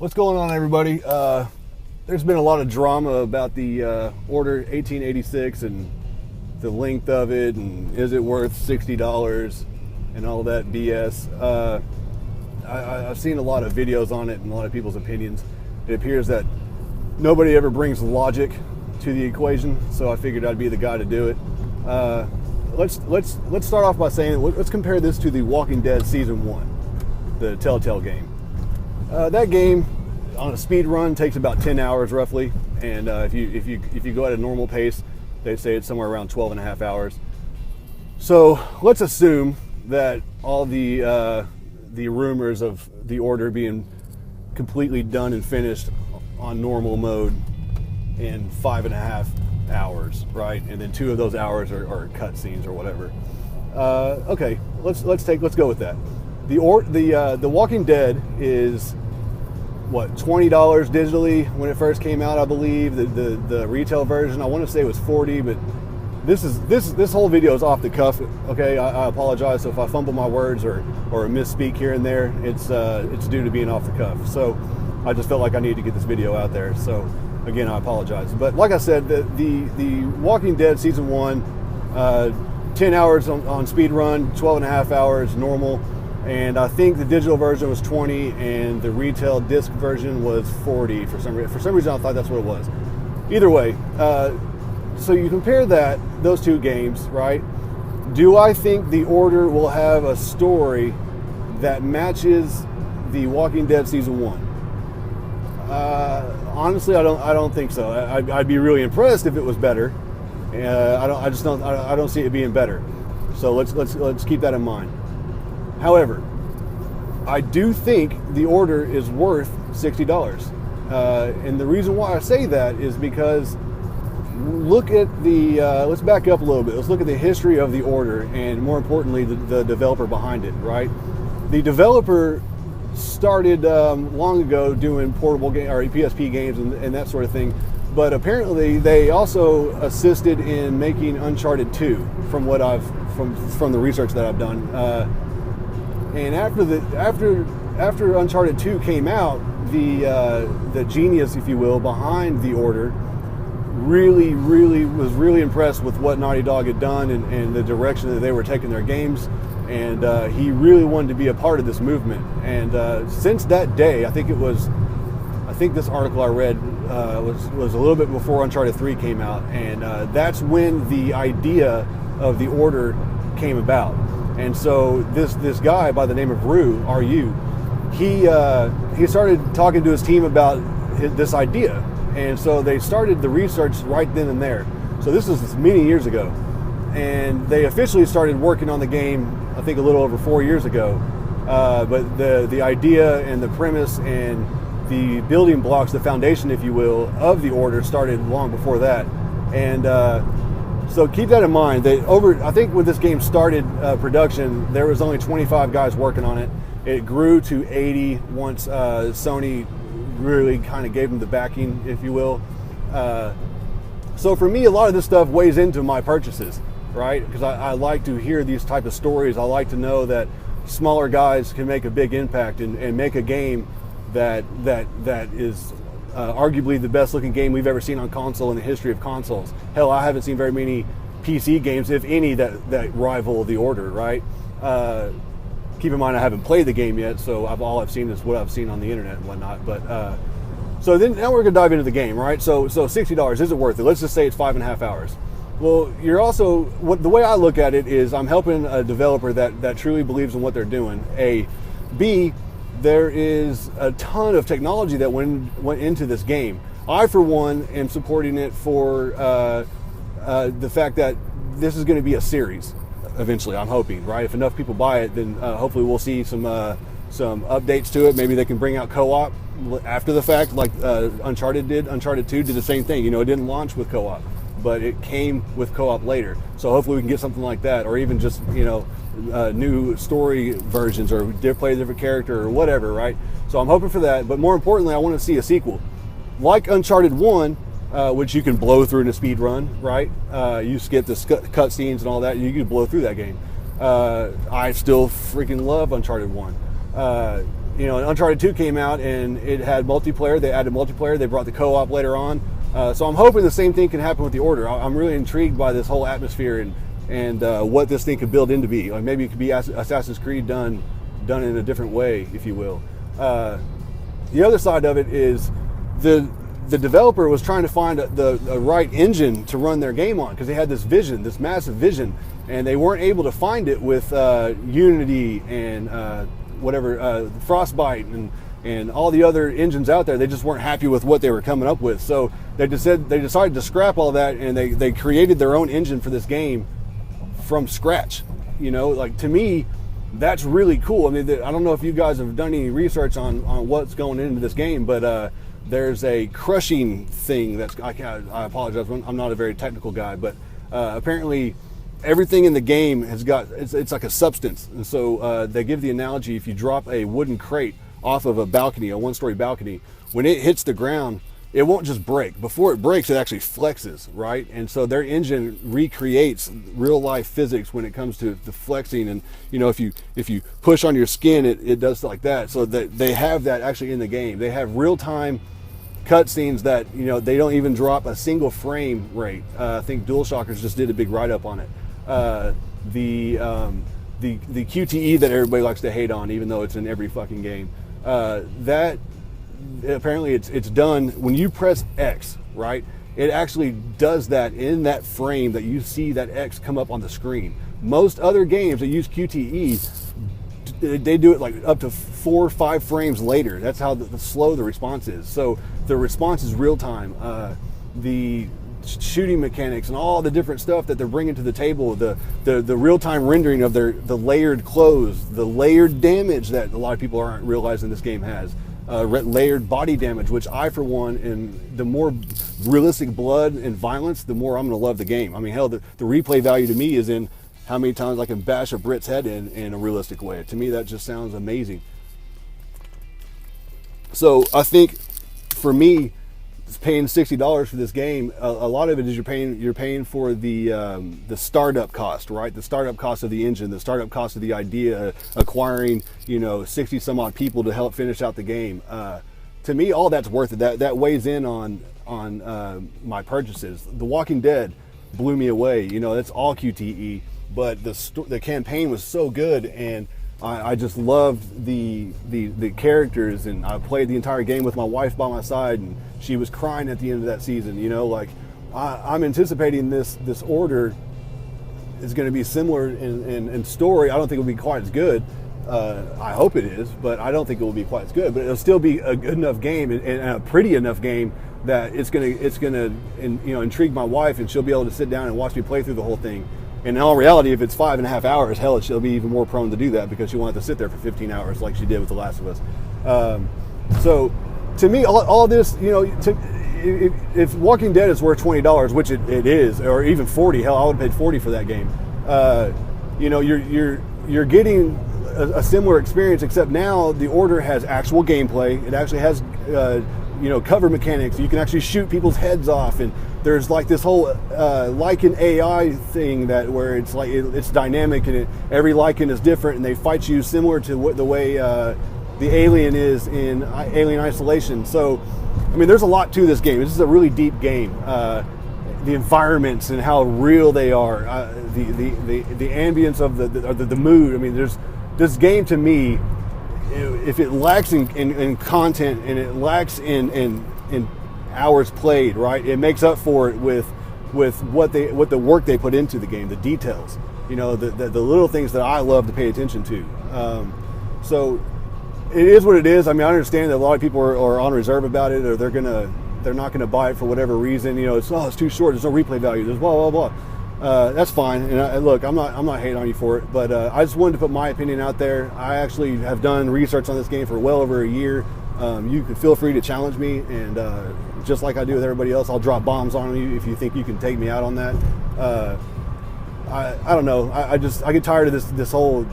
What's going on, everybody? There's been a lot of drama about the Order 1886 and the length of it, and is it worth $60 and all that BS. I've seen a lot of videos on it and a lot of people's opinions. It appears that nobody ever brings logic to the equation, so I figured I'd be the guy to do it. Let's start off by saying, let's compare this to The Walking Dead Season 1, the Telltale game. That game on a speed run takes about 10 hours roughly, and if you go at a normal pace, they say it's somewhere around 12 and a half hours. So let's assume that all the rumors of the Order being completely done and finished on normal mode in 5.5 hours, right? And then 2 of those hours are cutscenes or whatever. Okay, let's go with that. The Walking Dead is what, $20 digitally when it first came out, I believe. The retail version, I want to say it was $40, but this whole video is off the cuff. Okay, I apologize. So if I fumble my words or misspeak here and there, it's due to being off the cuff. So I just felt like I needed to get this video out there. So again, I apologize. But like I said, the Walking Dead Season 1, 10 hours on speed run, 12 and a half hours normal. And I think the digital version was 20 and the retail disc version was 40 for some reason. I thought that's what it was. Either way, so you compare those two games, right? Do I think The Order will have a story that matches The Walking Dead Season 1? Honestly, I don't think so. I'd be really impressed if it was better. I don't see it being better. So let's keep that in mind. However, I do think The Order is worth $60. And the reason why I say that is because look at let's back up a little bit. Let's look at the history of The Order, and more importantly, the developer behind it, right? The developer started long ago doing portable game or PSP games and that sort of thing, but apparently they also assisted in making Uncharted 2 from the research that I've done. And after Uncharted 2 came out, the genius, if you will, behind The Order was really impressed with what Naughty Dog had done and the direction that they were taking their games, and he really wanted to be a part of this movement. And since that day, I think this article I read was a little bit before Uncharted 3 came out, and that's when the idea of The Order came about. And so this guy by the name of Ryu, he started talking to his team about this idea. And so they started the research right then and there. So this was many years ago. And they officially started working on the game, I think a little over 4 years ago. But the idea and the premise and the building blocks, the foundation, if you will, of The Order started long before that. And so keep that in mind. I think when this game started production, there was only 25 guys working on it. It grew to 80 once Sony really kind of gave them the backing, if you will. So for me, a lot of this stuff weighs into my purchases, right? Because I like to hear these type of stories. I like to know that smaller guys can make a big impact and make a game that is arguably the best looking game we've ever seen on console in the history of consoles. Hell, I haven't seen very many PC games, if any, that rival The Order, right? Keep in mind I haven't played the game yet, so all I've seen is what I've seen on the internet and whatnot. But so then now we're gonna dive into the game, right? So $60, is it worth it? Let's just say it's 5.5 hours. Well, you're also, the way I look at it is I'm helping a developer that truly believes in what they're doing. A, B, there is a ton of technology that went into this game. I, for one, am supporting it for the fact that this is going to be a series eventually, I'm hoping, right? If enough people buy it, then hopefully we'll see some updates to it. Maybe they can bring out co-op after the fact, like Uncharted did. Uncharted 2 did the same thing. It didn't launch with co-op, but it came with co-op later. So hopefully we can get something like that, or even just, new story versions, or play a different character or whatever, right? So I'm hoping for that, but more importantly, I want to see a sequel. Like Uncharted 1, which you can blow through in a speed run, right? You skip the cutscenes and all that, you can blow through that game. I still freaking love Uncharted 1. Uncharted 2 came out and it had multiplayer. They added multiplayer. They brought the co-op later on. So I'm hoping the same thing can happen with the Order. I'm really intrigued by this whole atmosphere and what this thing could build into be. Like maybe it could be Assassin's Creed done in a different way, if you will. The other side of it is the developer was trying to find the right engine to run their game on, because they had this vision, this massive vision, and they weren't able to find it with Unity and Frostbite and all the other engines out there. They just weren't happy with what they were coming up with. So they decided to scrap all that, and they created their own engine for this game from scratch. Like, to me, that's really cool. I mean, I don't know if you guys have done any research on what's going into this game, but there's a crushing thing I apologize, I'm not a very technical guy, but apparently everything in the game has got, it's like a substance. And so they give the analogy, if you drop a wooden crate off of a balcony, a one-story balcony, when it hits the ground, it won't just break. Before it breaks, it actually flexes, right? And so their engine recreates real life physics when it comes to the flexing. And if you push on your skin, it does like that. So that they have that actually in the game. They have real time cutscenes that they don't even drop a single frame rate. I think DualShockers just did a big write up on it. The QTE that everybody likes to hate on, even though it's in every fucking game, that apparently it's done when you press X, right? It actually does that in that frame that you see that X come up on the screen. Most other games that use QTE, they do it like up to 4 or 5 frames later. That's how slow the response is. So the response is real time. The shooting mechanics and all the different stuff that they're bringing to the table, the real-time rendering of the layered clothes, the layered damage that a lot of people aren't realizing this game has, layered body damage, which I, for one, and the more realistic blood and violence, the more I'm going to love the game. I mean, hell, the replay value to me is in how many times I can bash a Brit's head in a realistic way. To me, that just sounds amazing. So I think, for me, paying $60 for this game, a lot of it is you're paying for the startup cost, right? The startup cost of the engine, the startup cost of the idea, acquiring 60 some odd people to help finish out the game. To me, all that's worth it. That weighs in on my purchases. The Walking Dead blew me away. That's all QTE, but the campaign was so good, and I just loved the characters, and I played the entire game with my wife by my side, and she was crying at the end of that season. I'm anticipating this Order is going to be similar in story. I don't think it'll be quite as good. I hope it is, but I don't think it will be quite as good. But it'll still be a good enough game and a pretty enough game that it's gonna intrigue my wife, and she'll be able to sit down and watch me play through the whole thing. And in all reality, if it's 5.5 hours, hell, she'll be even more prone to do that, because she won't have to sit there for 15 hours like she did with The Last of Us. So to me, all this, if Walking Dead is worth $20, which it is, or even 40, hell, I would have paid 40 for that game. You're getting a similar experience, except now the Order has actual gameplay. It actually has cover mechanics. You can actually shoot people's heads off, and there's like this whole Lycan AI thing where it's like it's dynamic, and every Lycan is different, and they fight you similar to the way the Alien is in Alien Isolation. So, I mean, there's a lot to this game. This is a really deep game. The environments and how real they are, the ambience of the mood. I mean, this game, to me, if it lacks in content and it lacks in hours played, right, it makes up for it with what the work they put into the game, the details, the little things that I love to pay attention to. So it is what it is. I mean, I understand that a lot of people are on reserve about it, or they're not gonna buy it for whatever reason. It's too short. There's no replay value. There's blah blah blah. That's fine. And look, I'm not hating on you for it, but I just wanted to put my opinion out there. I actually have done research on this game for well over a year. You can feel free to challenge me, and just like I do with everybody else, I'll drop bombs on you if you think you can take me out on that. I don't know. I get tired of this whole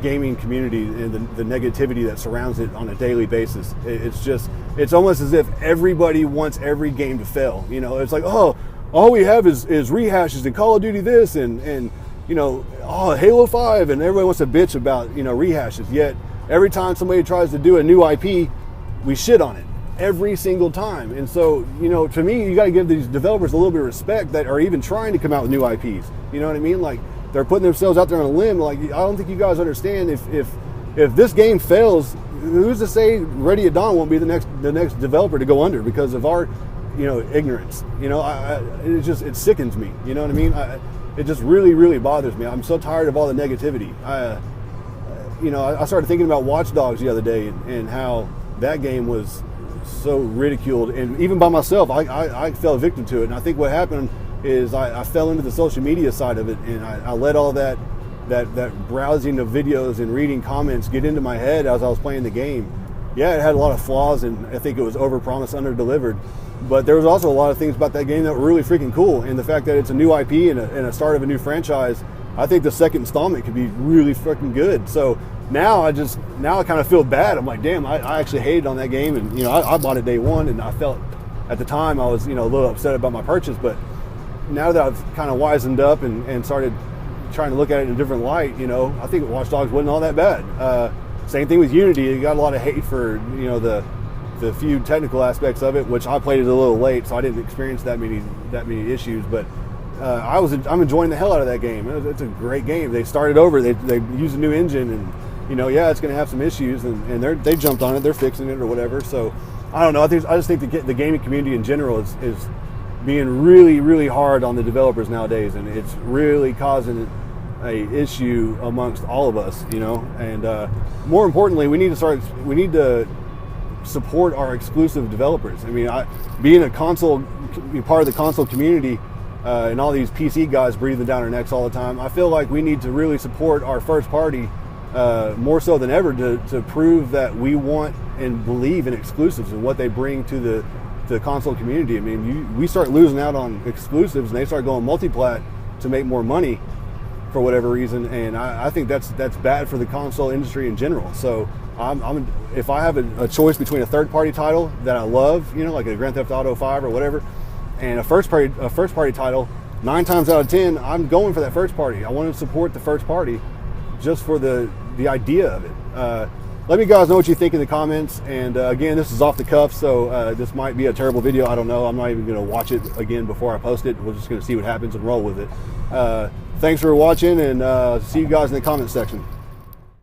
gaming community and the negativity that surrounds it on a daily basis. It's almost as if everybody wants every game to fail. It's like, all we have is rehashes and Call of Duty this and Halo 5, and everybody wants to bitch about rehashes. Yet every time somebody tries to do a new IP, we shit on it every single time. And so, you know, to me, you got to give these developers a little bit of respect that are even trying to come out with new IPs. You know what I mean? Like, they're putting themselves out there on a limb. Like, I don't think you guys understand, if this game fails, who's to say Ready at Dawn won't be the next developer to go under because of our, you know, ignorance. You know, it sickens me. You know what I mean? It just really, really bothers me. I'm so tired of all the negativity. You know, I started thinking about Watch Dogs the other day and how that game was so ridiculed, and even by myself, I fell victim to it. And I think what happened is I fell into the social media side of it, and I let all that browsing of videos and reading comments get into my head as I was playing the game. Yeah, it had a lot of flaws, and I think it was overpromised, under-delivered. But there was also a lot of things about that game that were really freaking cool. And the fact that it's a new IP and a start of a new franchise, I think the second installment could be really freaking good. So now I kind of feel bad. I'm like, damn, I actually hated on that game. And, you know, I bought it day one, and I felt at the time I was, you know, a little upset about my purchase. But now that I've kind of wisened up and started trying to look at it in a different light, you know, I think Watch Dogs wasn't all that bad. Same thing with Unity. You got a lot of hate for, you know, the few technical aspects of it, which I played it a little late, so I didn't experience that many issues. But I'm enjoying the hell out of that game. It's a great game. They started over. They used a new engine, and, you know, yeah, it's going to have some issues, and they jumped on it. They're fixing it or whatever. So I don't know. I just think the gaming community in general is being really, really hard on the developers nowadays, and it's really causing a issue amongst all of us, you know. And more importantly, we need to support our exclusive developers. I mean, being part of the console community, and all these PC guys breathing down our necks all the time, I feel like we need to really support our first party more so than ever to prove that we want and believe in exclusives and what they bring to the console community. I mean, we start losing out on exclusives, and they start going multi-plat to make more money for whatever reason, and I think that's bad for the console industry in general. So if I have a choice between a third-party title that I love, you know, like a Grand Theft Auto 5 or whatever, and a first-party title, 9 times out of 10, I'm going for that first party. I want to support the first party just for the idea of it. Let me guys know what you think in the comments. And again, this is off the cuff, so this might be a terrible video. I don't know. I'm not even going to watch it again before I post it. We're just going to see what happens and roll with it. Thanks for watching, and see you guys in the comment section.